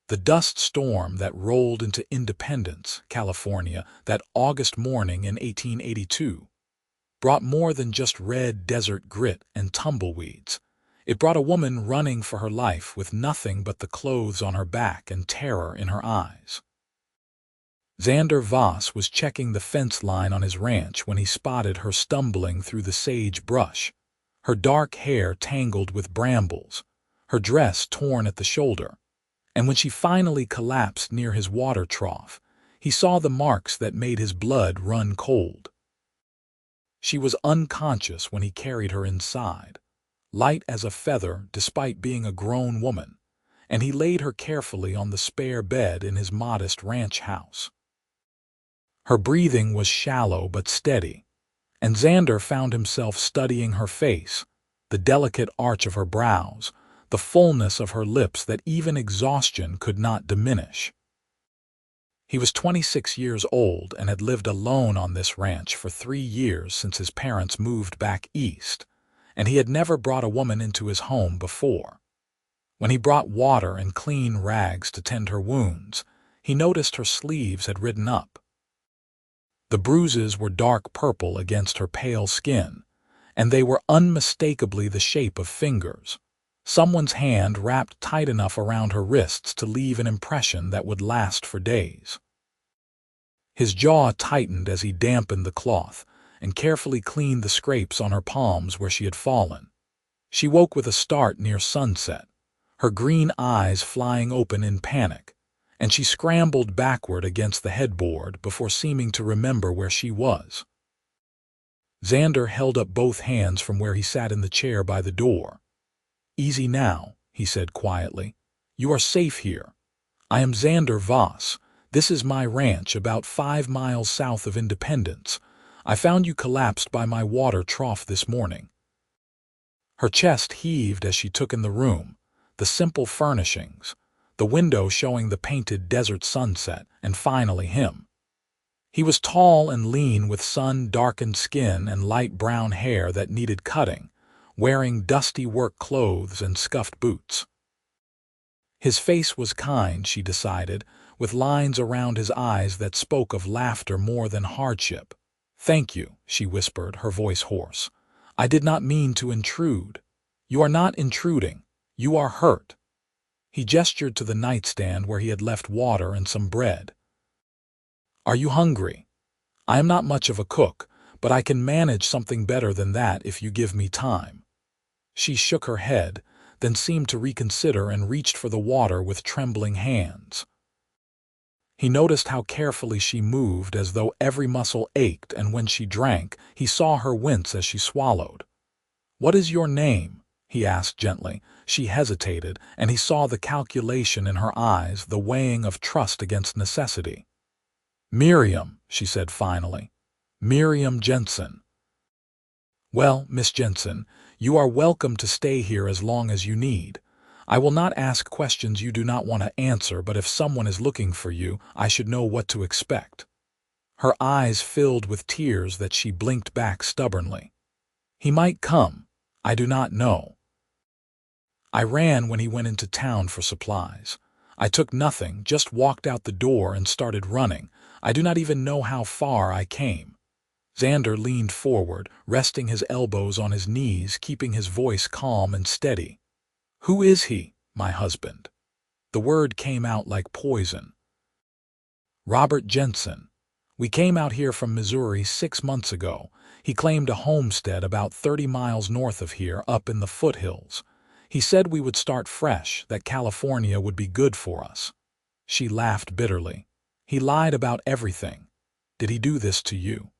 The dust storm that rolled into Independence, California, that August morning in 1882, brought more than just red desert grit and tumbleweeds. It brought a woman running for her life with nothing but the clothes on her back and terror in her eyes. Xander Voss was checking the fence line on his ranch when he spotted her stumbling through the sage brush, her dark hair tangled with brambles, her dress torn at the shoulder. And when she finally collapsed near his water trough, he saw the marks that made his blood run cold. She was unconscious when he carried her inside, light as a feather despite being a grown woman, and he laid her carefully on the spare bed in his modest ranch house. Her breathing was shallow but steady, and Xander found himself studying her face, the delicate arch of her brows, the fullness of her lips that even exhaustion could not diminish. He was 26 years old and had lived alone on this ranch for 3 years since his parents moved back east, and he had never brought a woman into his home before. When he brought water and clean rags to tend her wounds, he noticed her sleeves had ridden up. The bruises were dark purple against her pale skin, and they were unmistakably the shape of fingers. Someone's hand wrapped tight enough around her wrists to leave an impression that would last for days. His jaw tightened as he dampened the cloth and carefully cleaned the scrapes on her palms where she had fallen. She woke with a start near sunset, her green eyes flying open in panic, and she scrambled backward against the headboard before seeming to remember where she was. Xander held up both hands from where he sat in the chair by the door. "Easy now," he said quietly. "You are safe here. I am Xander Voss. This is my ranch about 5 miles south of Independence. I found you collapsed by my water trough this morning." Her chest heaved as she took in the room, the simple furnishings, the window showing the painted desert sunset, and finally him. He was tall and lean with sun-darkened skin and light brown hair that needed cutting, wearing dusty work clothes and scuffed boots. His face was kind, she decided, with lines around his eyes that spoke of laughter more than hardship. "Thank you," she whispered, her voice hoarse. "I did not mean to intrude." "You are not intruding. You are hurt." He gestured to the nightstand where he had left water and some bread. "Are you hungry? I am not much of a cook, but I can manage something better than that if you give me time." She shook her head, then seemed to reconsider and reached for the water with trembling hands. He noticed how carefully she moved, as though every muscle ached, and when she drank, he saw her wince as she swallowed. "What is your name?" he asked gently. She hesitated, and he saw the calculation in her eyes, the weighing of trust against necessity. "Miriam," she said finally. "Miriam Jensen." "Well, Miss Jensen, you are welcome to stay here as long as you need. I will not ask questions you do not want to answer, but if someone is looking for you, I should know what to expect." Her eyes filled with tears that she blinked back stubbornly. "He might come. I do not know. I ran when he went into town for supplies. I took nothing, just walked out the door and started running. I do not even know how far I came." Xander leaned forward, resting his elbows on his knees, keeping his voice calm and steady. "Who is he, my husband?" The word came out like poison. "Robert Jensen. We came out here from Missouri 6 months ago. He claimed a homestead about 30 miles north of here, up in the foothills. He said we would start fresh, that California would be good for us." She laughed bitterly. "He lied about everything. Did he do this to you?"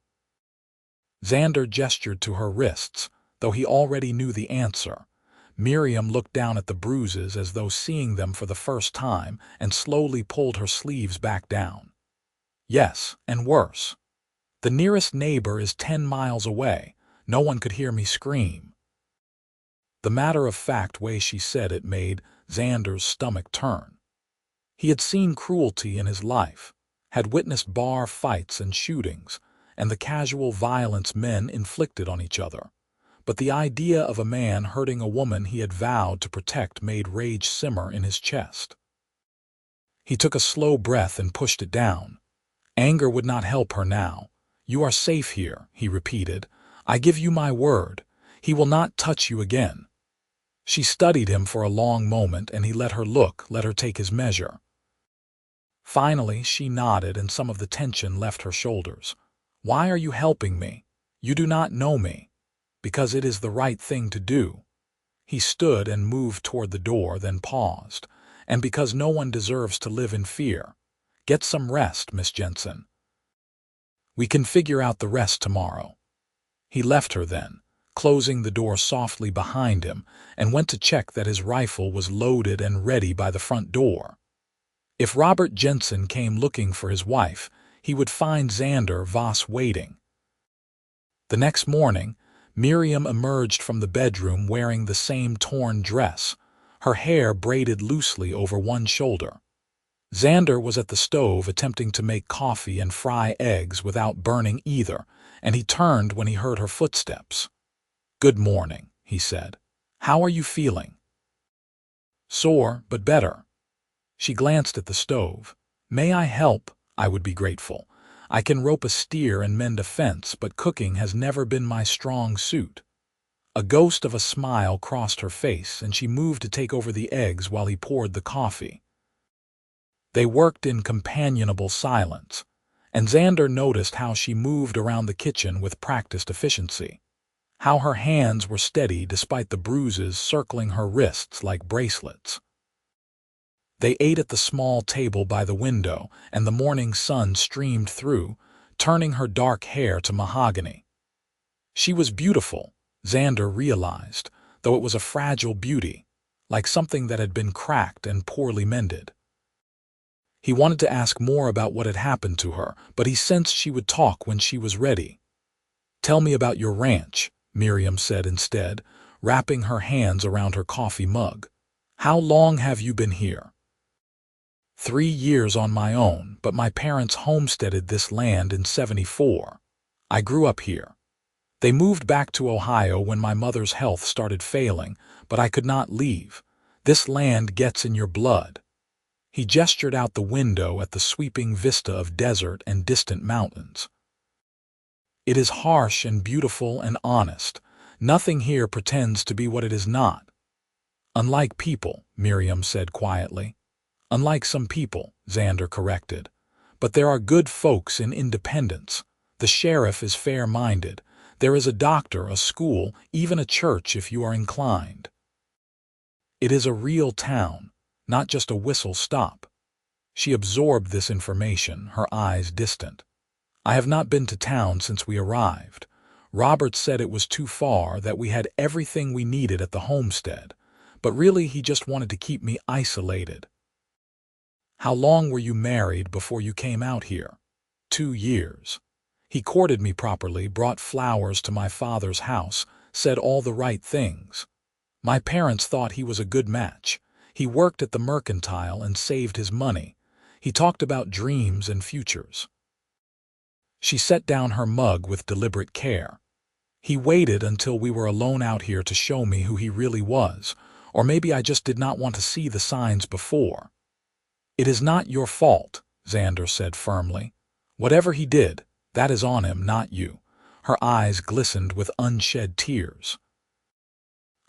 Xander gestured to her wrists, though he already knew the answer. Miriam looked down at the bruises as though seeing them for the first time and slowly pulled her sleeves back down. "Yes, and worse. The nearest neighbor is 10 miles away. No one could hear me scream." The matter-of-fact way she said it made Xander's stomach turn. He had seen cruelty in his life, had witnessed bar fights and shootings, and the casual violence men inflicted on each other. But the idea of a man hurting a woman he had vowed to protect made rage simmer in his chest. He took a slow breath and pushed it down. Anger would not help her now. "You are safe here," he repeated. "I give you my word. He will not touch you again." She studied him for a long moment, and he let her take his measure. Finally, she nodded, and some of the tension left her shoulders. "Why are you helping me? You do not know me." "Because it is the right thing to do." He stood and moved toward the door, then paused. "And because no one deserves to live in fear. Get some rest, Miss Jensen. We can figure out the rest tomorrow." He left her then, closing the door softly behind him, and went to check that his rifle was loaded and ready by the front door. If Robert Jensen came looking for his wife, he would find Xander Voss waiting. The next morning, Miriam emerged from the bedroom wearing the same torn dress, her hair braided loosely over one shoulder. Xander was at the stove attempting to make coffee and fry eggs without burning either, and he turned when he heard her footsteps. "Good morning," he said. "How are you feeling?" "Sore, but better." She glanced at the stove. "May I help? I would be grateful. I can rope a steer and mend a fence, but cooking has never been my strong suit." A ghost of a smile crossed her face, and she moved to take over the eggs while he poured the coffee. They worked in companionable silence, and Xander noticed how she moved around the kitchen with practiced efficiency, how her hands were steady despite the bruises circling her wrists like bracelets. They ate at the small table by the window, and the morning sun streamed through, turning her dark hair to mahogany. She was beautiful, Xander realized, though it was a fragile beauty, like something that had been cracked and poorly mended. He wanted to ask more about what had happened to her, but he sensed she would talk when she was ready. "Tell me about your ranch," Miriam said instead, wrapping her hands around her coffee mug. "How long have you been here?" 3 years on my own, but my parents homesteaded this land in '74. I grew up here. They moved back to Ohio when my mother's health started failing, but I could not leave. This land gets in your blood." He gestured out the window at the sweeping vista of desert and distant mountains. "It is harsh and beautiful and honest. Nothing here pretends to be what it is not." "Unlike people," Miriam said quietly. "Unlike some people," Xander corrected. "But there are good folks in Independence. The sheriff is fair-minded. There is a doctor, a school, even a church if you are inclined. It is a real town, not just a whistle stop." She absorbed this information, her eyes distant. "I have not been to town since we arrived. Robert said it was too far, that we had everything we needed at the homestead, but really he just wanted to keep me isolated." "How long were you married before you came out here?" 2 years. He courted me properly, brought flowers to my father's house, said all the right things. My parents thought he was a good match. He worked at the mercantile and saved his money. He talked about dreams and futures. She set down her mug with deliberate care. "He waited until we were alone out here to show me who he really was, or maybe I just did not want to see the signs before." "It is not your fault," Xander said firmly. "Whatever he did, that is on him, not you." Her eyes glistened with unshed tears.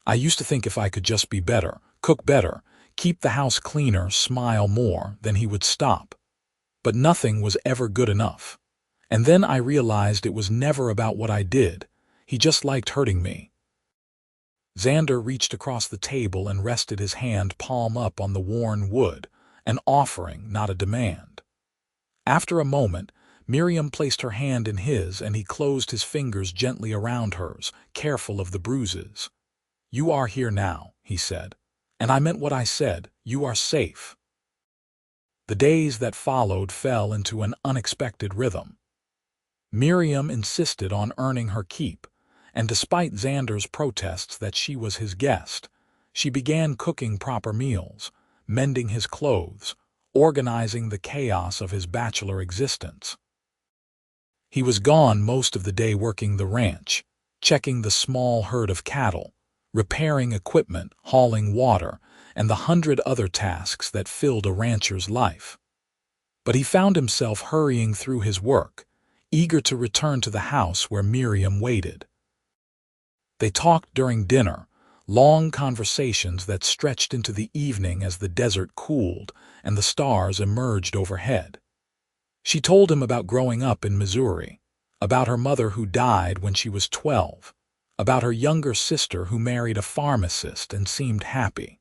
"I used to think if I could just be better, cook better, keep the house cleaner, smile more, then he would stop. But nothing was ever good enough. And then I realized it was never about what I did. He just liked hurting me." Xander reached across the table and rested his hand palm up on the worn wood, an offering, not a demand. After a moment, Miriam placed her hand in his, and he closed his fingers gently around hers, careful of the bruises. "You are here now," he said. "And I meant what I said. You are safe." The days that followed fell into an unexpected rhythm. Miriam insisted on earning her keep, and despite Xander's protests that she was his guest, she began cooking proper meals, mending his clothes, organizing the chaos of his bachelor existence. He was gone most of the day working the ranch, checking the small herd of cattle, repairing equipment, hauling water, and the 100 other tasks that filled a rancher's life. But he found himself hurrying through his work, eager to return to the house where Miriam waited. They talked during dinner, long conversations that stretched into the evening as the desert cooled and the stars emerged overhead. She told him about growing up in Missouri, about her mother who died when she was 12, about her younger sister who married a pharmacist and seemed happy.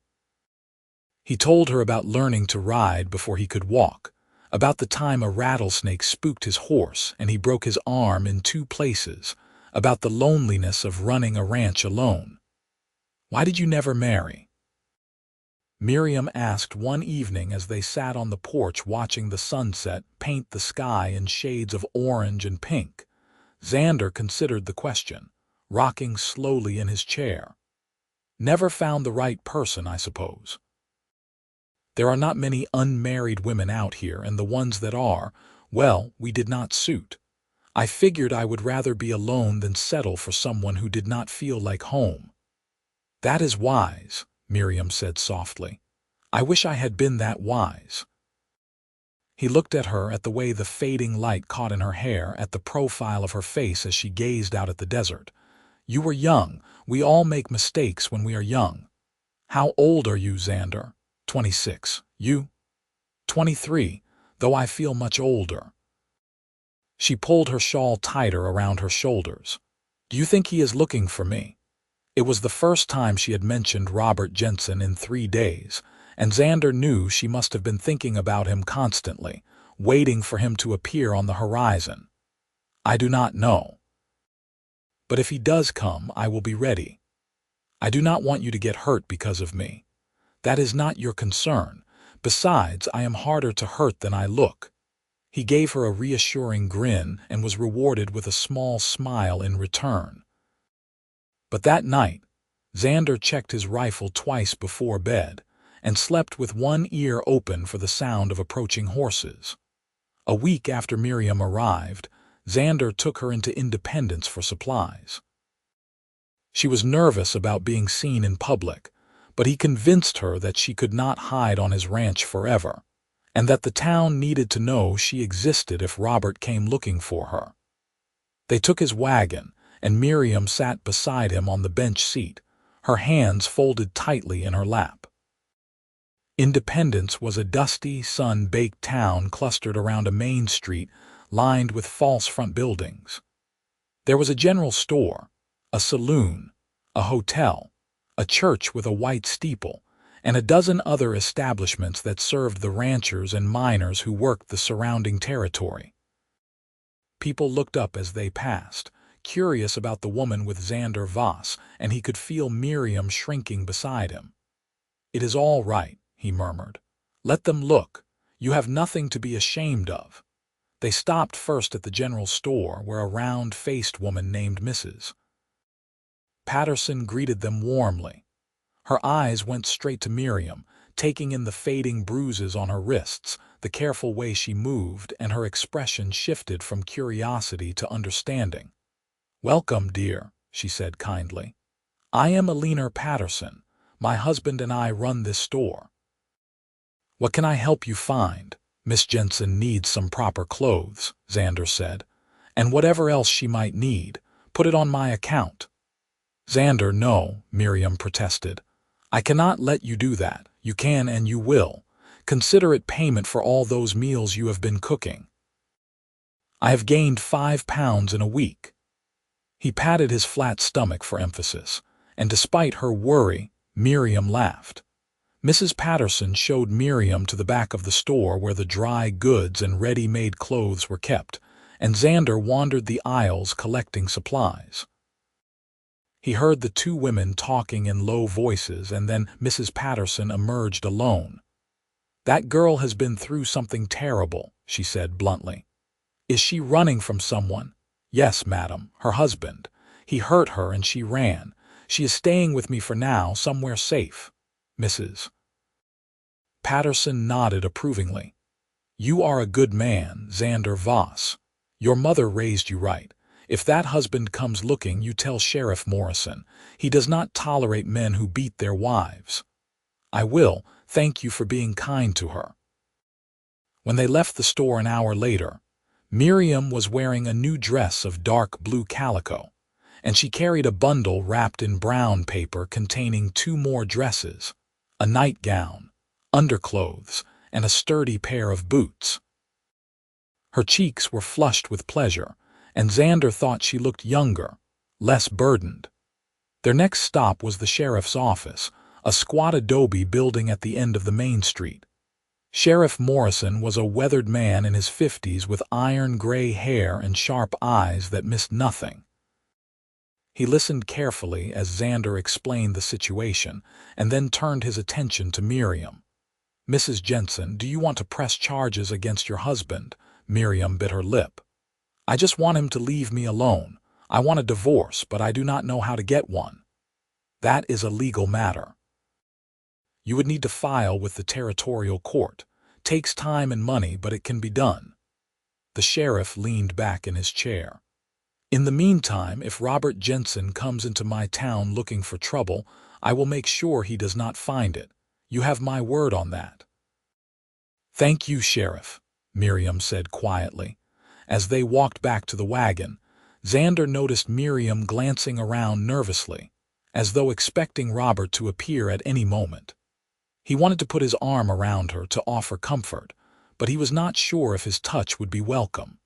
He told her about learning to ride before he could walk, about the time a rattlesnake spooked his horse and he broke his arm in 2 places, about the loneliness of running a ranch alone. "Why did you never marry?" Miriam asked one evening as they sat on the porch watching the sunset paint the sky in shades of orange and pink. Xander considered the question, rocking slowly in his chair. "Never found the right person, I suppose. There are not many unmarried women out here, and the ones that are, well, we did not suit. I figured I would rather be alone than settle for someone who did not feel like home." "That is wise," Miriam said softly. "I wish I had been that wise." He looked at her, at the way the fading light caught in her hair, at the profile of her face as she gazed out at the desert. "You were young. We all make mistakes when we are young." "How old are you, Xander?" 26. "You?" 23, though I feel much older. She pulled her shawl tighter around her shoulders. "Do you think he is looking for me?" It was the first time she had mentioned Robert Jensen in 3 days, and Xander knew she must have been thinking about him constantly, waiting for him to appear on the horizon. "I do not know. But if he does come, I will be ready. I do not want you to get hurt because of me. That is not your concern. Besides, I am harder to hurt than I look." He gave her a reassuring grin and was rewarded with a small smile in return. But that night, Xander checked his rifle twice before bed and slept with one ear open for the sound of approaching horses. A week after Miriam arrived, Xander took her into Independence for supplies. She was nervous about being seen in public, but he convinced her that she could not hide on his ranch forever, and that the town needed to know she existed if Robert came looking for her. They took his wagon, and Miriam sat beside him on the bench seat, her hands folded tightly in her lap. Independence was a dusty, sun-baked town clustered around a main street lined with false front buildings. There was a general store, a saloon, a hotel, a church with a white steeple, and a dozen other establishments that served the ranchers and miners who worked the surrounding territory. People looked up as they passed, curious about the woman with Xander Voss, and he could feel Miriam shrinking beside him. "It is all right," he murmured. "Let them look. You have nothing to be ashamed of." They stopped first at the general store, where a round-faced woman named Mrs. Patterson greeted them warmly. Her eyes went straight to Miriam, taking in the fading bruises on her wrists, the careful way she moved, and her expression shifted from curiosity to understanding. "Welcome, dear," she said kindly. "I am Alina Patterson. My husband and I run this store." "What can I help you find?" "Miss Jensen needs some proper clothes," Xander said. "And whatever else she might need, put it on my account." "Xander, no," Miriam protested. "I cannot let you do that. You can and you will. Consider it payment for all those meals you have been cooking." "I have gained 5 pounds in a week." He patted his flat stomach for emphasis, and despite her worry, Miriam laughed. Mrs. Patterson showed Miriam to the back of the store where the dry goods and ready-made clothes were kept, and Xander wandered the aisles collecting supplies. He heard the 2 women talking in low voices, and then Mrs. Patterson emerged alone. "That girl has been through something terrible," she said bluntly. "Is she running from someone?" "Yes, madam, her husband. He hurt her and she ran. She is staying with me for now, somewhere safe." Mrs. Patterson nodded approvingly. "You are a good man, Xander Voss. Your mother raised you right. If that husband comes looking, you tell Sheriff Morrison. He does not tolerate men who beat their wives." I will. Thank you for being kind to her." When they left the store an hour later, Miriam was wearing a new dress of dark blue calico, and she carried a bundle wrapped in brown paper containing 2 more dresses, a nightgown, underclothes, and a sturdy pair of boots. Her cheeks were flushed with pleasure, and Xander thought she looked younger, less burdened. Their next stop was the sheriff's office, a squat adobe building at the end of the main street. Sheriff Morrison was a weathered man in his 50s with iron-gray hair and sharp eyes that missed nothing. He listened carefully as Xander explained the situation, and then turned his attention to Miriam. "Mrs. Jensen, do you want to press charges against your husband?" Miriam bit her lip. "I just want him to leave me alone. I want a divorce, but I do not know how to get one." "That is a legal matter. You would need to file with the territorial court. Takes time and money, but it can be done." The sheriff leaned back in his chair. "In the meantime, if Robert Jensen comes into my town looking for trouble, I will make sure he does not find it. You have my word on that." "Thank you, Sheriff," Miriam said quietly. As they walked back to the wagon, Xander noticed Miriam glancing around nervously, as though expecting Robert to appear at any moment. He wanted to put his arm around her to offer comfort, but he was not sure if his touch would be welcome.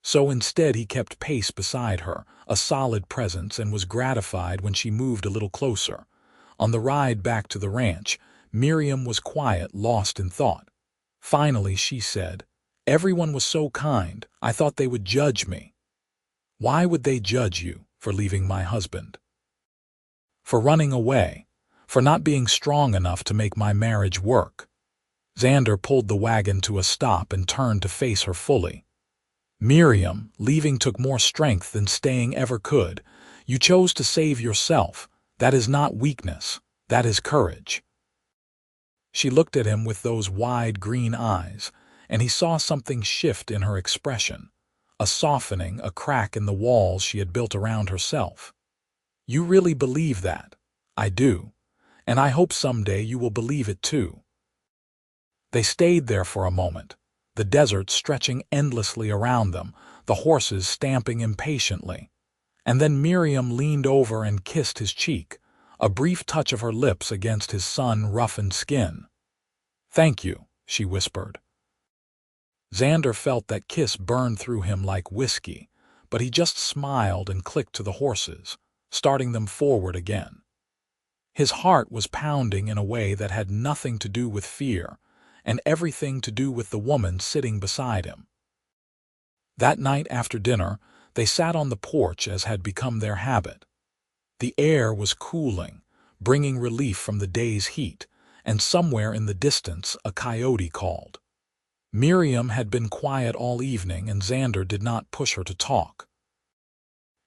So instead he kept pace beside her, a solid presence, and was gratified when she moved a little closer. On the ride back to the ranch, Miriam was quiet, lost in thought. Finally she said, "Everyone was so kind, I thought they would judge me." "Why would they judge you for leaving my husband?" "For running away. For not being strong enough to make my marriage work." Xander pulled the wagon to a stop and turned to face her fully. "Miriam, leaving took more strength than staying ever could. You chose to save yourself. That is not weakness. That is courage." She looked at him with those wide green eyes, and he saw something shift in her expression, a softening, a crack in the walls she had built around herself. "You really believe that?" "I do. And I hope someday you will believe it too." They stayed there for a moment, the desert stretching endlessly around them, the horses stamping impatiently. And then Miriam leaned over and kissed his cheek, a brief touch of her lips against his sun-roughened skin. "Thank you," she whispered. Xander felt that kiss burn through him like whiskey, but he just smiled and clicked to the horses, starting them forward again. His heart was pounding in a way that had nothing to do with fear, and everything to do with the woman sitting beside him. That night after dinner, they sat on the porch as had become their habit. The air was cooling, bringing relief from the day's heat, and somewhere in the distance a coyote called. Miriam had been quiet all evening, and Xander did not push her to talk.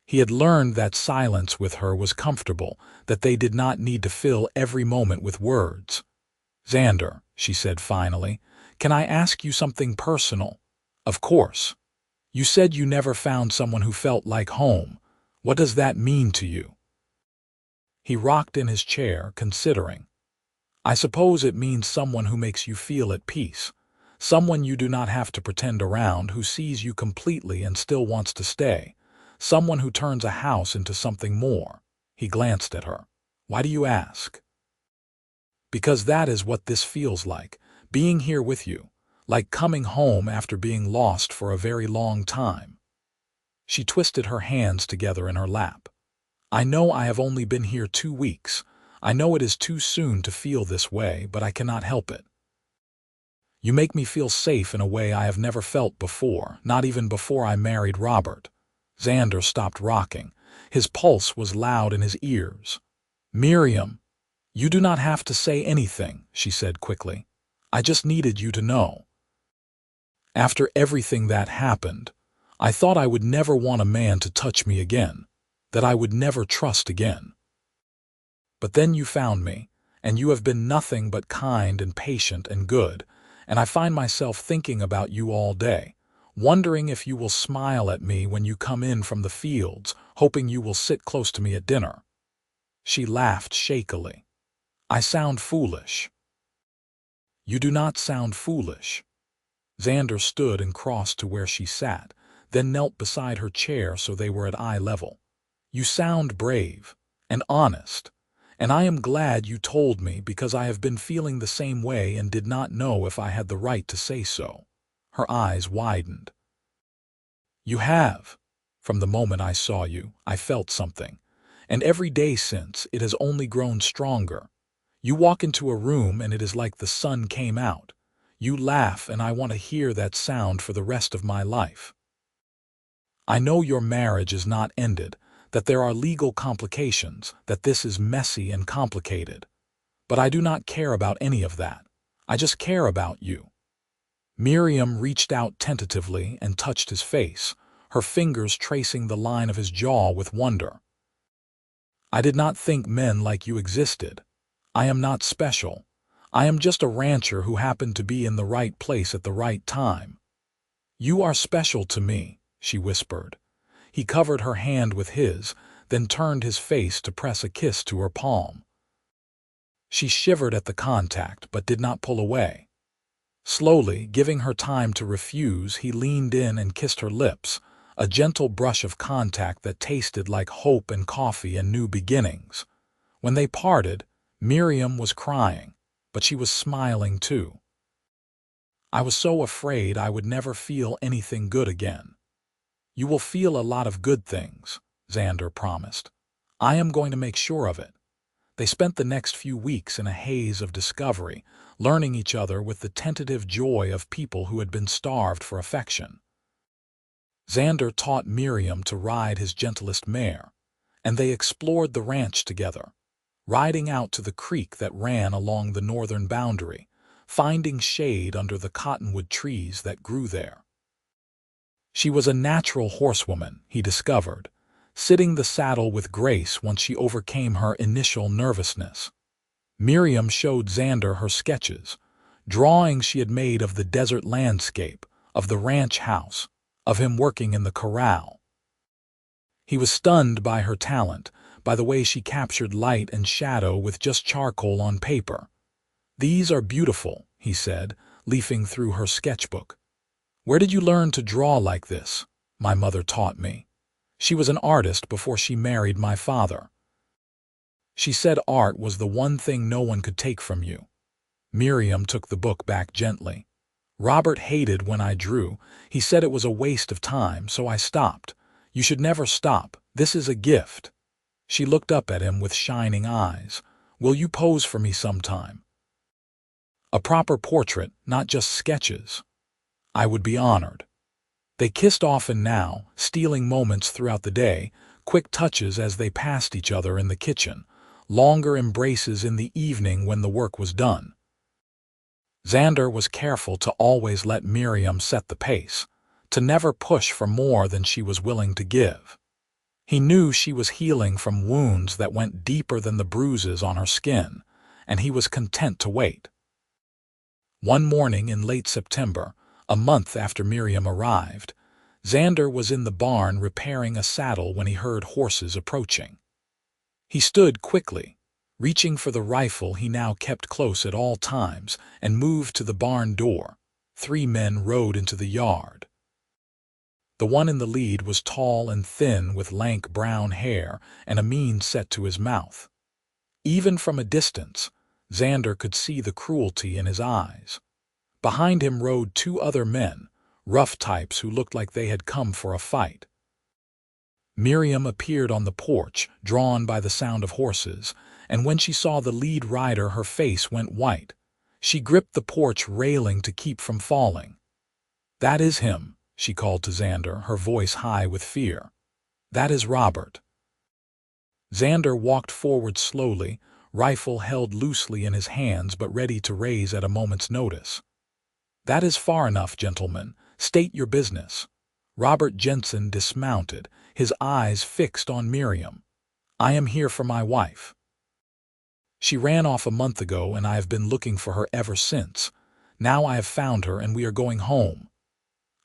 He had learned that silence with her was comfortable, that they did not need to fill every moment with words. "Xander," she said finally, "can I ask you something personal?" "Of course." "You said you never found someone who felt like home. What does that mean to you?" He rocked in his chair, considering. "I suppose it means someone who makes you feel at peace. Someone you do not have to pretend around, who sees you completely and still wants to stay. Someone who turns a house into something more." He glanced at her. "Why do you ask?" "Because that is what this feels like, being here with you, like coming home after being lost for a very long time." She twisted her hands together in her lap. "I know I have only been here 2 weeks. I know it is too soon to feel this way, but I cannot help it. You make me feel safe in a way I have never felt before, not even before I married Robert." Xander stopped rocking. His pulse was loud in his ears. "Miriam, you do not have to say anything," she said quickly. "I just needed you to know. After everything that happened, I thought I would never want a man to touch me again, that I would never trust again. But then you found me, and you have been nothing but kind and patient and good, and I find myself thinking about you all day, wondering if you will smile at me when you come in from the fields, hoping you will sit close to me at dinner." She laughed shakily. I sound foolish. You do not sound foolish. Xander stood and crossed to where she sat, then knelt beside her chair so they were at eye level. You sound brave and honest, and I am glad you told me because I have been feeling the same way and did not know if I had the right to say so. Her eyes widened. You have. From the moment I saw you, I felt something, and every day since, it has only grown stronger. You walk into a room and it is like the sun came out. You laugh and I want to hear that sound for the rest of my life. I know your marriage is not ended, that there are legal complications, that this is messy and complicated. But I do not care about any of that. I just care about you. Miriam reached out tentatively and touched his face, her fingers tracing the line of his jaw with wonder. I did not think men like you existed. I am not special. I am just a rancher who happened to be in the right place at the right time. You are special to me, she whispered. He covered her hand with his, then turned his face to press a kiss to her palm. She shivered at the contact but did not pull away. Slowly, giving her time to refuse, he leaned in and kissed her lips, a gentle brush of contact that tasted like hope and coffee and new beginnings. When they parted, Miriam was crying, but she was smiling too. I was so afraid I would never feel anything good again. You will feel a lot of good things, Xander promised. I am going to make sure of it. They spent the next few weeks in a haze of discovery, learning each other with the tentative joy of people who had been starved for affection. Xander taught Miriam to ride his gentlest mare, and they explored the ranch together, riding out to the creek that ran along the northern boundary, finding shade under the cottonwood trees that grew there. She was a natural horsewoman, he discovered, sitting the saddle with grace once she overcame her initial nervousness. Miriam showed Xander her sketches, drawings she had made of the desert landscape, of the ranch house, of him working in the corral. He was stunned by her talent, by the way she captured light and shadow with just charcoal on paper. These are beautiful, he said, leafing through her sketchbook. Where did you learn to draw like this? My mother taught me. She was an artist before she married my father. She said art was the one thing no one could take from you. Miriam took the book back gently. Robert hated when I drew. He said it was a waste of time, so I stopped. You should never stop. This is a gift. She looked up at him with shining eyes. Will you pose for me sometime? A proper portrait, not just sketches. I would be honored. They kissed often now, stealing moments throughout the day, quick touches as they passed each other in the kitchen, longer embraces in the evening when the work was done. Xander was careful to always let Miriam set the pace, to never push for more than she was willing to give. He knew she was healing from wounds that went deeper than the bruises on her skin, and he was content to wait. One morning in late September, a month after Miriam arrived, Xander was in the barn repairing a saddle when he heard horses approaching. He stood quickly, reaching for the rifle he now kept close at all times, and moved to the barn door. 3 men rode into the yard. The one in the lead was tall and thin with lank brown hair and a mean set to his mouth. Even from a distance, Xander could see the cruelty in his eyes. Behind him rode 2 other men, rough types who looked like they had come for a fight. Miriam appeared on the porch, drawn by the sound of horses, and when she saw the lead rider her face went white. She gripped the porch railing to keep from falling. That is him, she called to Xander, her voice high with fear. That is Robert. Xander walked forward slowly, rifle held loosely in his hands but ready to raise at a moment's notice. That is far enough, gentlemen. State your business. Robert Jensen dismounted, his eyes fixed on Miriam. I am here for my wife. She ran off a month ago and I have been looking for her ever since. Now I have found her and we are going home.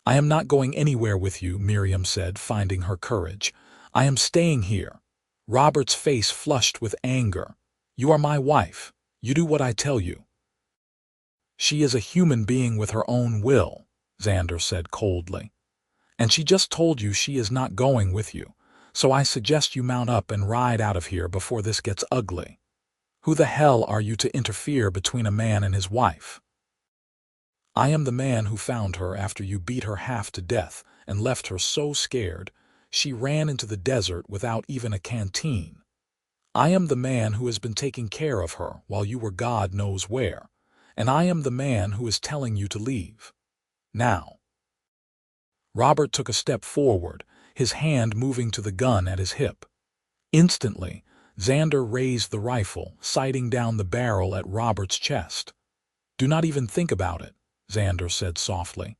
I am not going anywhere with you, Miriam said, finding her courage. I am staying here. Robert's face flushed with anger. You are my wife. You do what I tell you." "She is a human being with her own will," Xander said coldly. "And she just told you she is not going with you, so I suggest you mount up and ride out of here before this gets ugly. Who the hell are you to interfere between a man and his wife?" "I am the man who found her after you beat her half to death and left her so scared she ran into the desert without even a canteen. I am the man who has been taking care of her while you were God knows where, and I am the man who is telling you to leave. Now." Robert took a step forward, his hand moving to the gun at his hip. Instantly, Xander raised the rifle, sighting down the barrel at Robert's chest. "Do not even think about it," Xander said softly.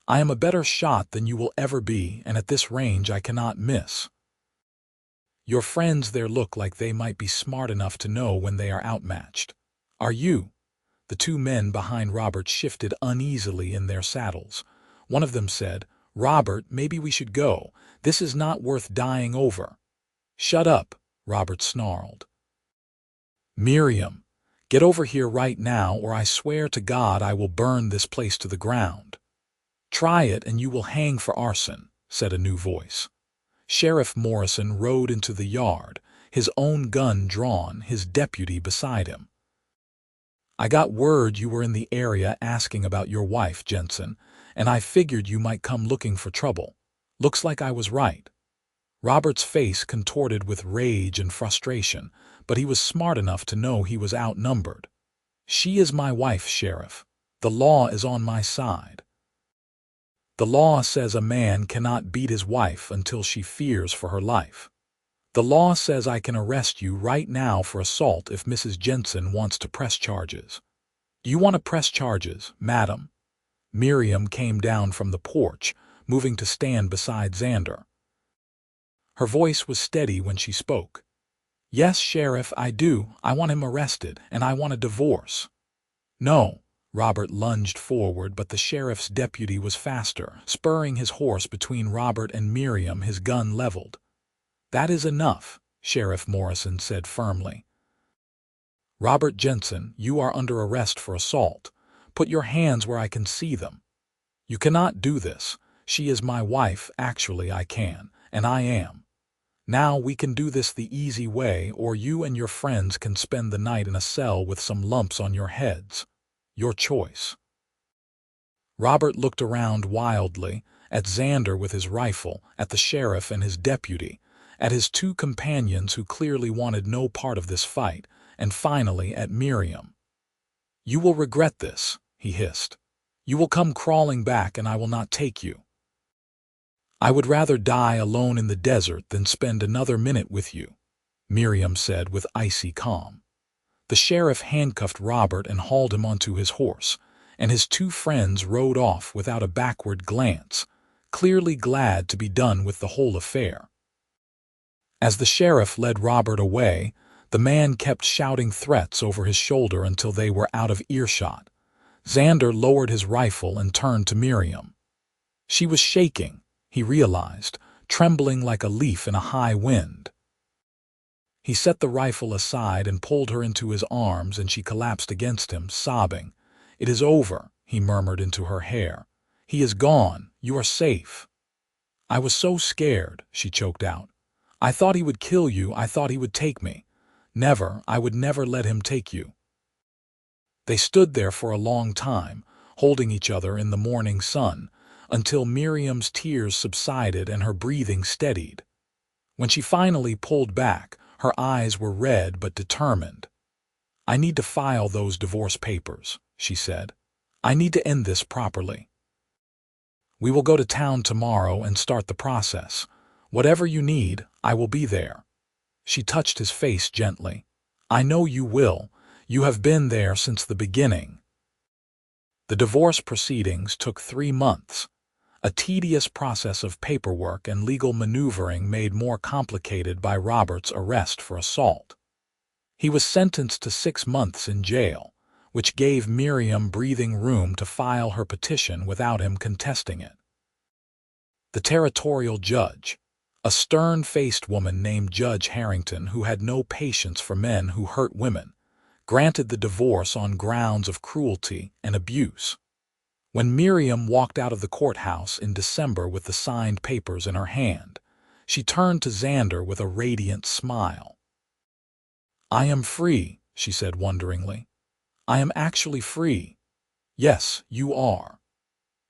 "I am a better shot than you will ever be, and at this range I cannot miss. Your friends there look like they might be smart enough to know when they are outmatched. Are you?" The two men behind Robert shifted uneasily in their saddles. One of them said, "Robert, maybe we should go. This is not worth dying over." "Shut up," Robert snarled. "Miriam, get over here right now, or I swear to God I will burn this place to the ground." "Try it and you will hang for arson," said a new voice. Sheriff Morrison rode into the yard, his own gun drawn, his deputy beside him. "I got word you were in the area asking about your wife, Jensen, and I figured you might come looking for trouble. Looks like I was right." Robert's face contorted with rage and frustration, but he was smart enough to know he was outnumbered. "She is my wife, Sheriff. The law is on my side. The law says a man cannot beat his wife until she fears for her life. The law says I can arrest you right now for assault if Mrs. Jensen wants to press charges. Do you want to press charges, madam?" Miriam came down from the porch, moving to stand beside Xander. Her voice was steady when she spoke. "Yes, Sheriff, I do. I want him arrested, and I want a divorce." "No." Robert lunged forward, but the sheriff's deputy was faster, spurring his horse between Robert and Miriam, his gun leveled. "That is enough," Sheriff Morrison said firmly. "Robert Jensen, you are under arrest for assault. Put your hands where I can see them." "You cannot do this. She is my wife. Actually, I can, and I am. Now we can do this the easy way, or you and your friends can spend the night in a cell with some lumps on your heads. Your choice." Robert looked around wildly, at Xander with his rifle, at the sheriff and his deputy, at his two companions who clearly wanted no part of this fight, and finally at Miriam. "You will regret this," he hissed. "You will come crawling back and I will not take you. I would rather die alone in the desert than spend another minute with you," Miriam said with icy calm. The sheriff handcuffed Robert and hauled him onto his horse, and his two friends rode off without a backward glance, clearly glad to be done with the whole affair. As the sheriff led Robert away, the man kept shouting threats over his shoulder until they were out of earshot. Xander lowered his rifle and turned to Miriam. She was shaking, he realized, trembling like a leaf in a high wind. He set the rifle aside and pulled her into his arms, and she collapsed against him, sobbing. "It is over," he murmured into her hair. "He is gone. You are safe." "I was so scared," she choked out. "I thought he would kill you. I thought he would take me. Never, I would never let him take you." They stood there for a long time, holding each other in the morning sun, until Miriam's tears subsided and her breathing steadied. When she finally pulled back, her eyes were red but determined. "I need to file those divorce papers," she said. "I need to end this properly. We will go to town tomorrow and start the process. Whatever you need, I will be there." She touched his face gently. "I know you will. You have been there since the beginning." The divorce proceedings took 3 months, a tedious process of paperwork and legal maneuvering made more complicated by Robert's arrest for assault. He was sentenced to 6 months in jail, which gave Miriam breathing room to file her petition without him contesting it. The territorial judge, a stern-faced woman named Judge Harrington who had no patience for men who hurt women, granted the divorce on grounds of cruelty and abuse. When Miriam walked out of the courthouse in December with the signed papers in her hand, she turned to Xander with a radiant smile. "I am free," she said wonderingly. "I am actually free." "Yes, you are."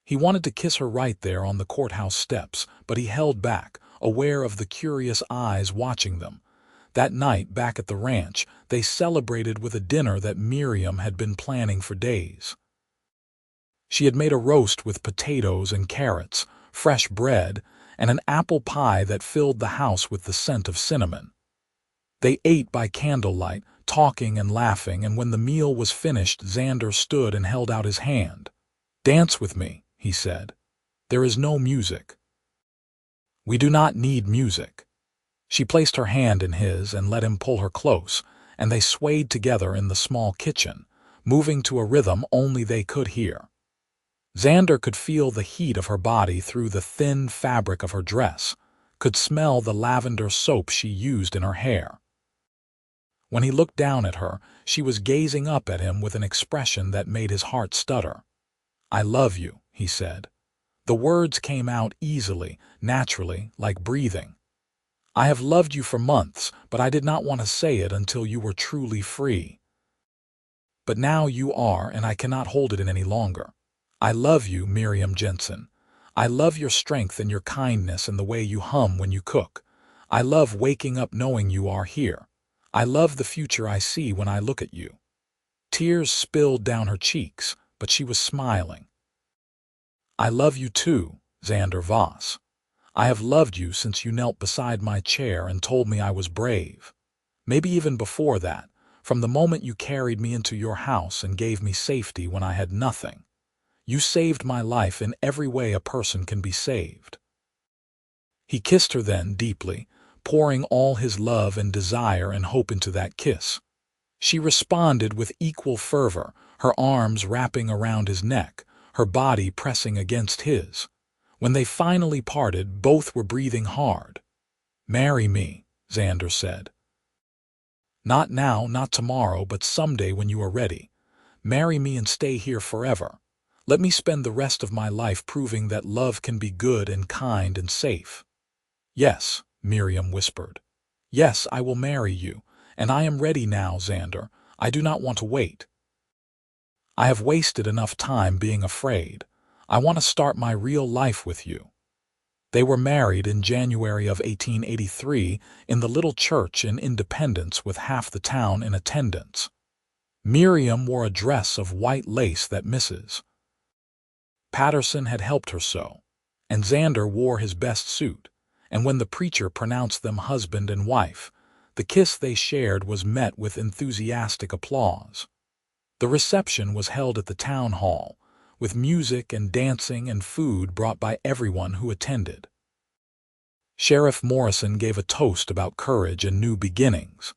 He wanted to kiss her right there on the courthouse steps, but he held back, aware of the curious eyes watching them. That night, back at the ranch, they celebrated with a dinner that Miriam had been planning for days. She had made a roast with potatoes and carrots, fresh bread, and an apple pie that filled the house with the scent of cinnamon. They ate by candlelight, talking and laughing, and when the meal was finished, Xander stood and held out his hand. "Dance with me," he said. "There is no music." "We do not need music." She placed her hand in his and let him pull her close, and they swayed together in the small kitchen, moving to a rhythm only they could hear. Xander could feel the heat of her body through the thin fabric of her dress, could smell the lavender soap she used in her hair. When he looked down at her, she was gazing up at him with an expression that made his heart stutter. "I love you," he said. The words came out easily, naturally, like breathing. "I have loved you for months, but I did not want to say it until you were truly free. But now you are, and I cannot hold it in any longer. I love you, Miriam Jensen. I love your strength and your kindness and the way you hum when you cook. I love waking up knowing you are here. I love the future I see when I look at you." Tears spilled down her cheeks, but she was smiling. "I love you too, Xander Voss. I have loved you since you knelt beside my chair and told me I was brave. Maybe even before that, from the moment you carried me into your house and gave me safety when I had nothing. You saved my life in every way a person can be saved." He kissed her then deeply, pouring all his love and desire and hope into that kiss. She responded with equal fervor, her arms wrapping around his neck, her body pressing against his. When they finally parted, both were breathing hard. "Marry me," Xander said. "Not now, not tomorrow, but someday when you are ready. Marry me and stay here forever. Let me spend the rest of my life proving that love can be good and kind and safe." "Yes," Miriam whispered. "Yes, I will marry you, and I am ready now, Xander. I do not want to wait. I have wasted enough time being afraid. I want to start my real life with you." They were married in January of 1883 in the little church in Independence with half the town in attendance. Miriam wore a dress of white lace that Mrs. Patterson had helped her sew, and Xander wore his best suit, and when the preacher pronounced them husband and wife, the kiss they shared was met with enthusiastic applause. The reception was held at the town hall, with music and dancing and food brought by everyone who attended. Sheriff Morrison gave a toast about courage and new beginnings.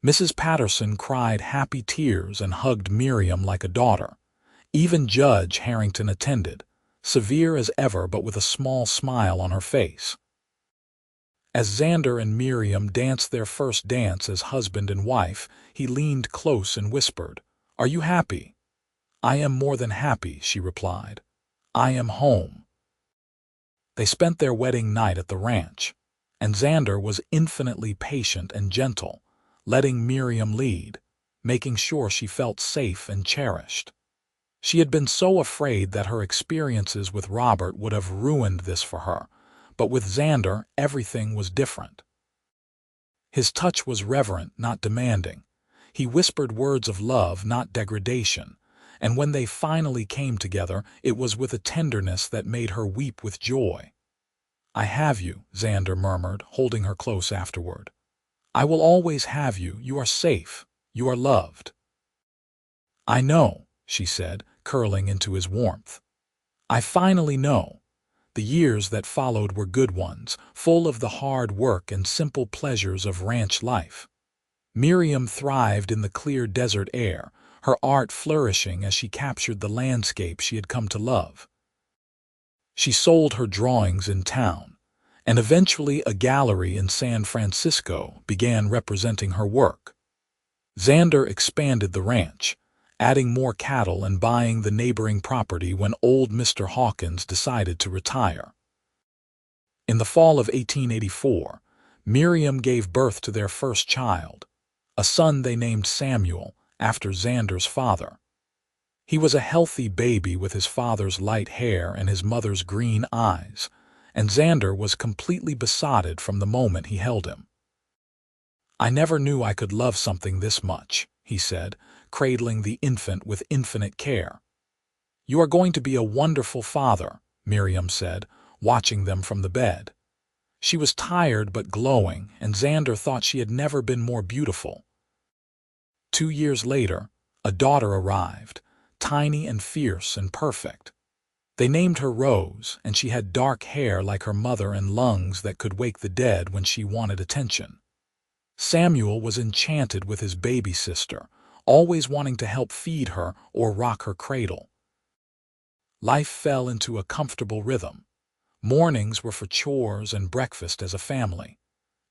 Mrs. Patterson cried happy tears and hugged Miriam like a daughter. Even Judge Harrington attended, severe as ever but with a small smile on her face. As Xander and Miriam danced their first dance as husband and wife, he leaned close and whispered, "Are you happy?" "I am more than happy," she replied. "I am home." They spent their wedding night at the ranch, and Xander was infinitely patient and gentle, letting Miriam lead, making sure she felt safe and cherished. She had been so afraid that her experiences with Robert would have ruined this for her, but with Xander everything was different. His touch was reverent, not demanding. He whispered words of love, not degradation, and when they finally came together, it was with a tenderness that made her weep with joy. "I have you," Xander murmured, holding her close afterward. "I will always have you. You are safe. You are loved." "I know," she said, curling into his warmth. "I finally know. The years that followed were good ones, full of the hard work and simple pleasures of ranch life." Miriam thrived in the clear desert air, her art flourishing as she captured the landscape she had come to love. She sold her drawings in town, and eventually a gallery in San Francisco began representing her work. Xander expanded the ranch, adding more cattle and buying the neighboring property when old Mr. Hawkins decided to retire. In the fall of 1884, Miriam gave birth to their first child, a son they named Samuel, after Xander's father. He was a healthy baby with his father's light hair and his mother's green eyes, and Xander was completely besotted from the moment he held him. "I never knew I could love something this much," he said, cradling the infant with infinite care. "You are going to be a wonderful father," Miriam said, watching them from the bed. She was tired but glowing, and Xander thought she had never been more beautiful. 2 years later, a daughter arrived, tiny and fierce and perfect. They named her Rose, and she had dark hair like her mother and lungs that could wake the dead when she wanted attention. Samuel was enchanted with his baby sister, always wanting to help feed her or rock her cradle. Life fell into a comfortable rhythm. Mornings were for chores and breakfast as a family.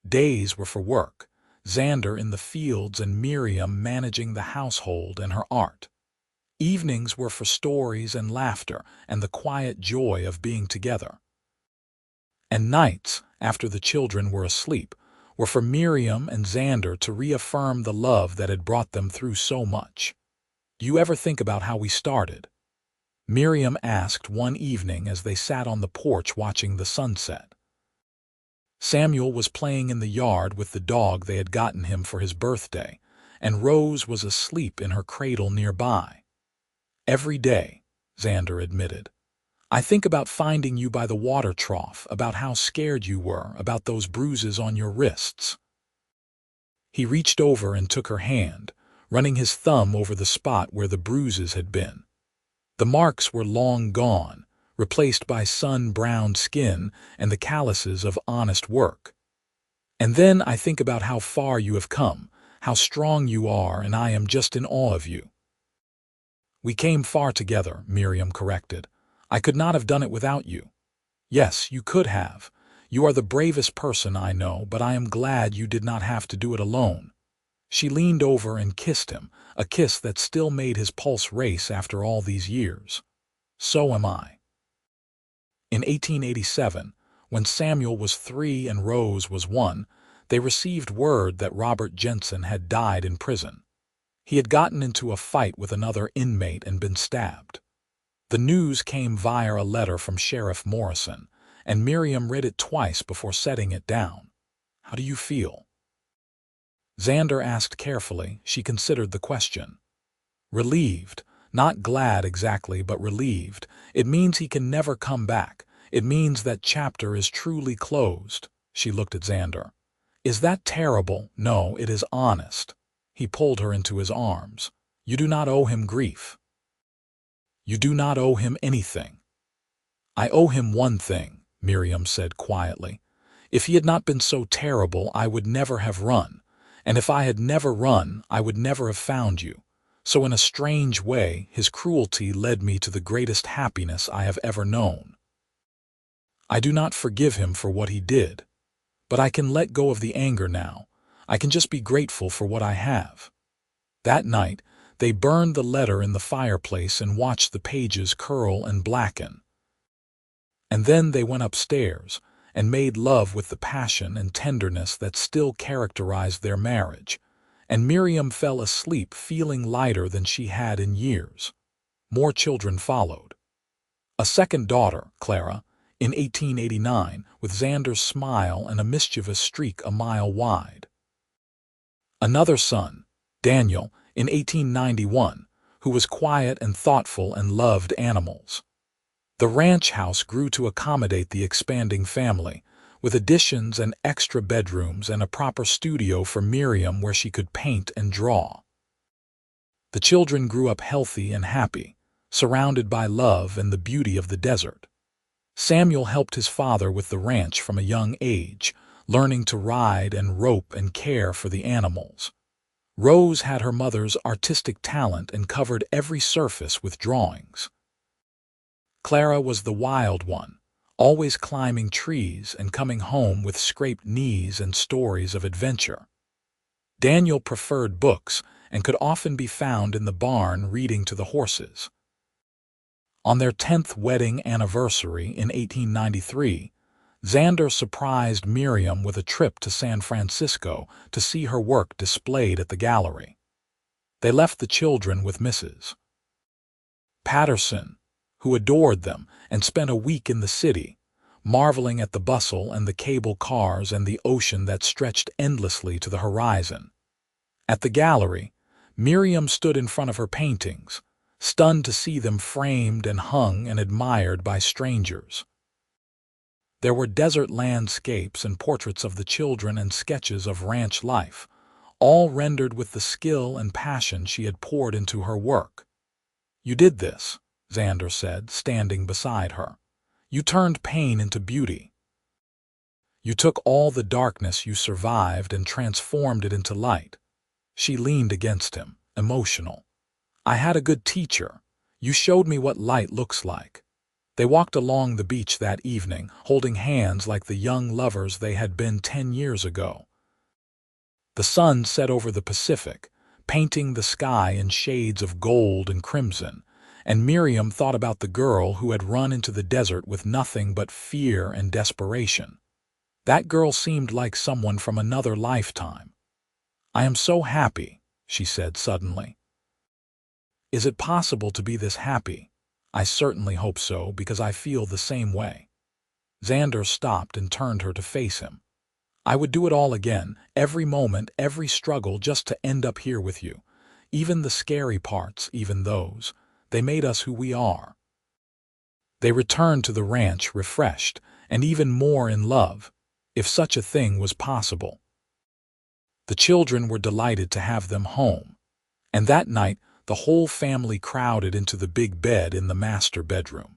Days were for work, Xander in the fields and Miriam managing the household and her art. Evenings were for stories and laughter and the quiet joy of being together. And nights, after the children were asleep, were for Miriam and Xander to reaffirm the love that had brought them through so much. "Do you ever think about how we started?" Miriam asked one evening as they sat on the porch watching the sunset. Samuel was playing in the yard with the dog they had gotten him for his birthday, and Rose was asleep in her cradle nearby. "Every day," Xander admitted. "I think about finding you by the water trough, about how scared you were, about those bruises on your wrists." He reached over and took her hand, running his thumb over the spot where the bruises had been. The marks were long gone, replaced by sun-browned skin and the calluses of honest work. "And then I think about how far you have come, how strong you are, and I am just in awe of you." "We came far together," Miriam corrected. "I could not have done it without you." "Yes, you could have. You are the bravest person I know, but I am glad you did not have to do it alone." She leaned over and kissed him, a kiss that still made his pulse race after all these years. "So am I." In 1887, when Samuel was 3 and Rose was 1, they received word that Robert Jensen had died in prison. He had gotten into a fight with another inmate and been stabbed. The news came via a letter from Sheriff Morrison, and Miriam read it twice before setting it down. "How do you feel?" Xander asked carefully. She considered the question. "Relieved. Not glad exactly, but relieved. It means he can never come back. It means that chapter is truly closed." She looked at Xander. "Is that terrible?" "No, it is honest." He pulled her into his arms. "You do not owe him grief. You do not owe him anything." "I owe him one thing," Miriam said quietly. "If he had not been so terrible, I would never have run. And if I had never run, I would never have found you. So in a strange way, his cruelty led me to the greatest happiness I have ever known. I do not forgive him for what he did, but I can let go of the anger now. I can just be grateful for what I have." That night, they burned the letter in the fireplace and watched the pages curl and blacken. And then they went upstairs and made love with the passion and tenderness that still characterized their marriage, and Miriam fell asleep feeling lighter than she had in years. More children followed. A second daughter, Clara, in 1889, with Xander's smile and a mischievous streak a mile wide. Another son, Daniel, in 1891, who was quiet and thoughtful and loved animals. The ranch house grew to accommodate the expanding family, with additions and extra bedrooms and a proper studio for Miriam where she could paint and draw. The children grew up healthy and happy, surrounded by love and the beauty of the desert. Samuel helped his father with the ranch from a young age, learning to ride and rope and care for the animals. Rose had her mother's artistic talent and covered every surface with drawings. Clara was the wild one, always climbing trees and coming home with scraped knees and stories of adventure. Daniel preferred books and could often be found in the barn reading to the horses. On their 10th wedding anniversary in 1893, Xander surprised Miriam with a trip to San Francisco to see her work displayed at the gallery. They left the children with Mrs. Patterson, who adored them, and spent a week in the city, marveling at the bustle and the cable cars and the ocean that stretched endlessly to the horizon. At the gallery, Miriam stood in front of her paintings, stunned to see them framed and hung and admired by strangers. There were desert landscapes and portraits of the children and sketches of ranch life, all rendered with the skill and passion she had poured into her work. "You did this," Xander said, standing beside her. "You turned pain into beauty. You took all the darkness you survived and transformed it into light." She leaned against him, emotional. "I had a good teacher. You showed me what light looks like." They walked along the beach that evening, holding hands like the young lovers they had been 10 years ago. The sun set over the Pacific, painting the sky in shades of gold and crimson, and Miriam thought about the girl who had run into the desert with nothing but fear and desperation. That girl seemed like someone from another lifetime. "I am so happy," she said suddenly. "Is it possible to be this happy?" "I certainly hope so, because I feel the same way." Xander stopped and turned her to face him. "I would do it all again, every moment, every struggle, just to end up here with you. Even the scary parts, even those. They made us who we are." They returned to the ranch refreshed, and even more in love, if such a thing was possible. The children were delighted to have them home, and that night the whole family crowded into the big bed in the master bedroom,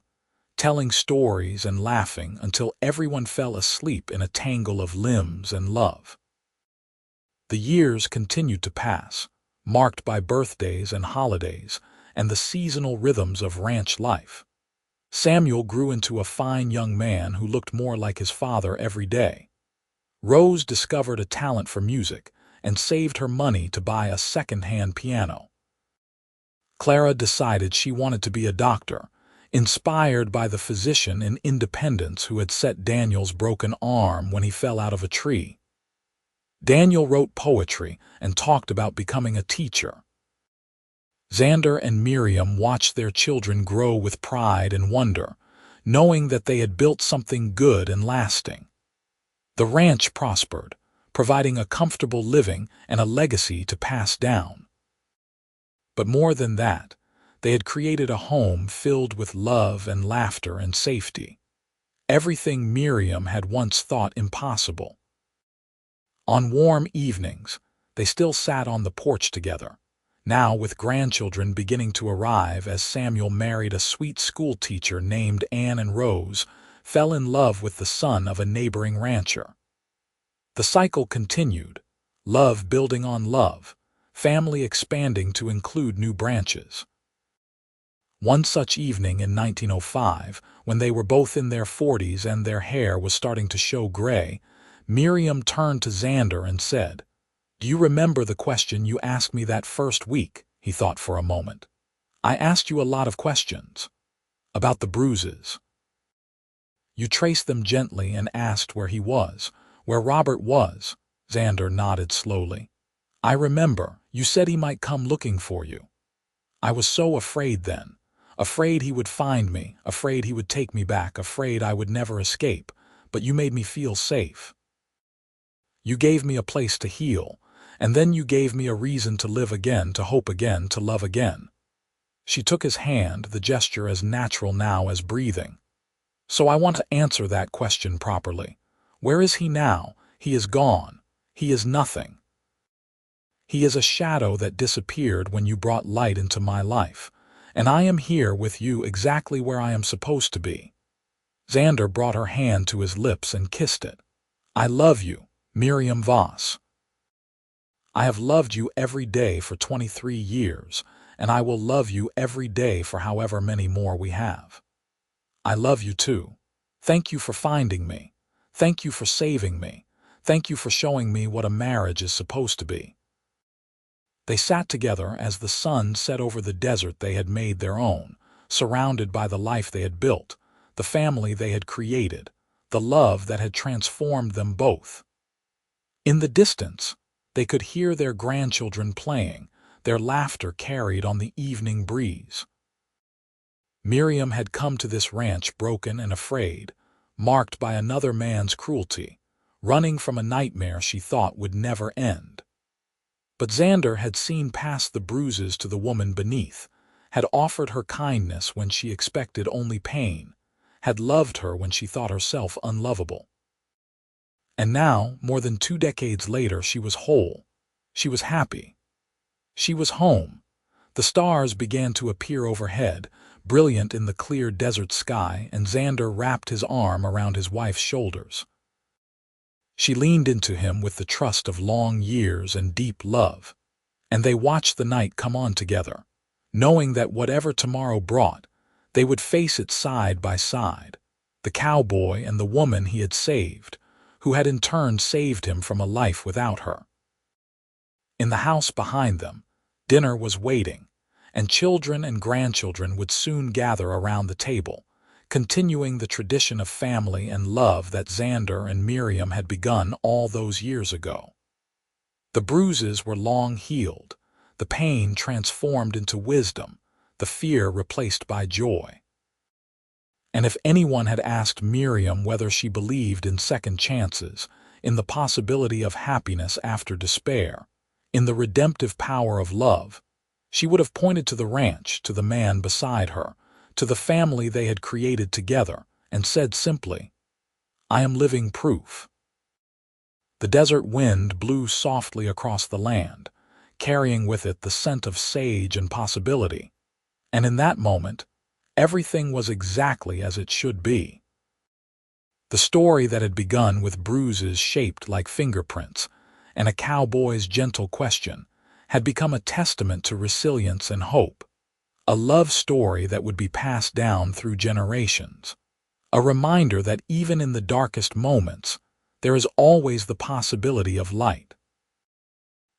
telling stories and laughing until everyone fell asleep in a tangle of limbs and love. The years continued to pass, marked by birthdays and holidays and the seasonal rhythms of ranch life. Samuel grew into a fine young man who looked more like his father every day. Rose discovered a talent for music and saved her money to buy a second-hand piano. Clara decided she wanted to be a doctor, inspired by the physician in Independence who had set Daniel's broken arm when he fell out of a tree. Daniel wrote poetry and talked about becoming a teacher. Xander and Miriam watched their children grow with pride and wonder, knowing that they had built something good and lasting. The ranch prospered, providing a comfortable living and a legacy to pass down. But more than that, they had created a home filled with love and laughter and safety. Everything Miriam had once thought impossible. On warm evenings, they still sat on the porch together, now with grandchildren beginning to arrive as Samuel married a sweet schoolteacher named Anne and Rose fell in love with the son of a neighboring rancher. The cycle continued, love building on love, family expanding to include new branches. One such evening in 1905, when they were both in their 40s and their hair was starting to show gray, Miriam turned to Xander and said, "Do you remember the question you asked me that first week?" He thought for a moment. "I asked you a lot of questions. About the bruises. You traced them gently and asked where he was, where Robert was." Xander nodded slowly. "I remember, you said he might come looking for you. I was so afraid then, afraid he would find me, afraid he would take me back, afraid I would never escape, but you made me feel safe. You gave me a place to heal, and then you gave me a reason to live again, to hope again, to love again." She took his hand, the gesture as natural now as breathing. "So I want to answer that question properly. Where is he now? He is gone. He is nothing. He is a shadow that disappeared when you brought light into my life, and I am here with you exactly where I am supposed to be." Xander brought her hand to his lips and kissed it. "I love you, Miriam Voss. I have loved you every day for 23 years, and I will love you every day for however many more we have. I love you too. Thank you for finding me. Thank you for saving me. Thank you for showing me what a marriage is supposed to be. They sat together as the sun set over the desert they had made their own, surrounded by the life they had built, the family they had created, the love that had transformed them both. In the distance, they could hear their grandchildren playing, their laughter carried on the evening breeze. Miriam had come to this ranch broken and afraid, marked by another man's cruelty, running from a nightmare she thought would never end. But Xander had seen past the bruises to the woman beneath, had offered her kindness when she expected only pain, had loved her when she thought herself unlovable. And now, more than 2 decades later, she was whole. She was happy. She was home. The stars began to appear overhead, brilliant in the clear desert sky, and Xander wrapped his arm around his wife's shoulders. She leaned into him with the trust of long years and deep love, and they watched the night come on together, knowing that whatever tomorrow brought, they would face it side by side, the cowboy and the woman he had saved, who had in turn saved him from a life without her. In the house behind them, dinner was waiting, and children and grandchildren would soon gather around the table, continuing the tradition of family and love that Xander and Miriam had begun all those years ago. The bruises were long healed, the pain transformed into wisdom, the fear replaced by joy. And if anyone had asked Miriam whether she believed in second chances, in the possibility of happiness after despair, in the redemptive power of love, she would have pointed to the ranch, to the man beside her, to the family they had created together, and said simply, "I am living proof." The desert wind blew softly across the land, carrying with it the scent of sage and possibility, and in that moment, everything was exactly as it should be. The story that had begun with bruises shaped like fingerprints and a cowboy's gentle question had become a testament to resilience and hope, a love story that would be passed down through generations, a reminder that even in the darkest moments, there is always the possibility of light.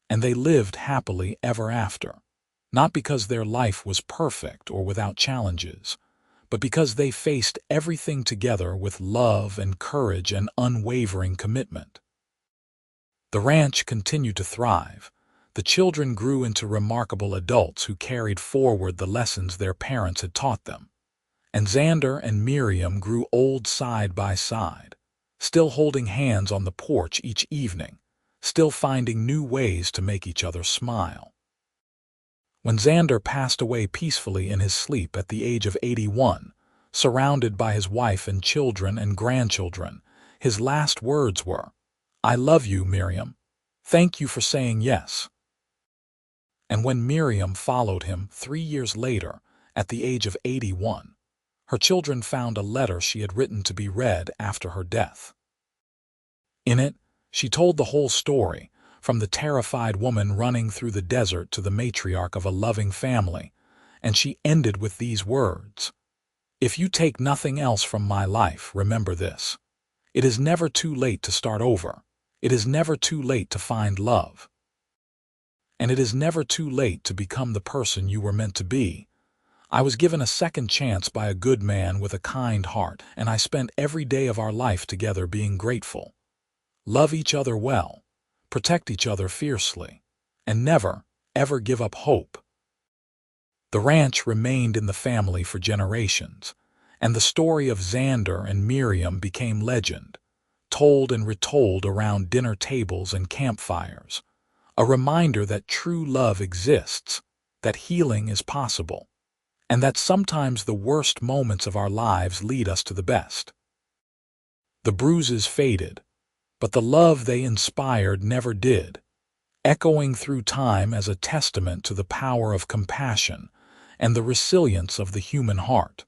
And they lived happily ever after, not because their life was perfect or without challenges, but because they faced everything together with love and courage and unwavering commitment. The ranch continued to thrive. The children grew into remarkable adults who carried forward the lessons their parents had taught them. And Xander and Miriam grew old side by side, still holding hands on the porch each evening, still finding new ways to make each other smile. When Xander passed away peacefully in his sleep at the age of 81, surrounded by his wife and children and grandchildren, his last words were, "I love you, Miriam. Thank you for saying yes." And when Miriam followed him 3 years later, at the age of 81, her children found a letter she had written to be read after her death. In it, she told the whole story, from the terrified woman running through the desert to the matriarch of a loving family, and she ended with these words, "If you take nothing else from my life, remember this. It is never too late to start over. It is never too late to find love. And it is never too late to become the person you were meant to be. I was given a second chance by a good man with a kind heart, and I spent every day of our life together being grateful. Love each other well, protect each other fiercely, and never, ever give up hope." The ranch remained in the family for generations, and the story of Xander and Miriam became legend, told and retold around dinner tables and campfires, a reminder that true love exists, that healing is possible, and that sometimes the worst moments of our lives lead us to the best. The bruises faded, but the love they inspired never did, echoing through time as a testament to the power of compassion and the resilience of the human heart.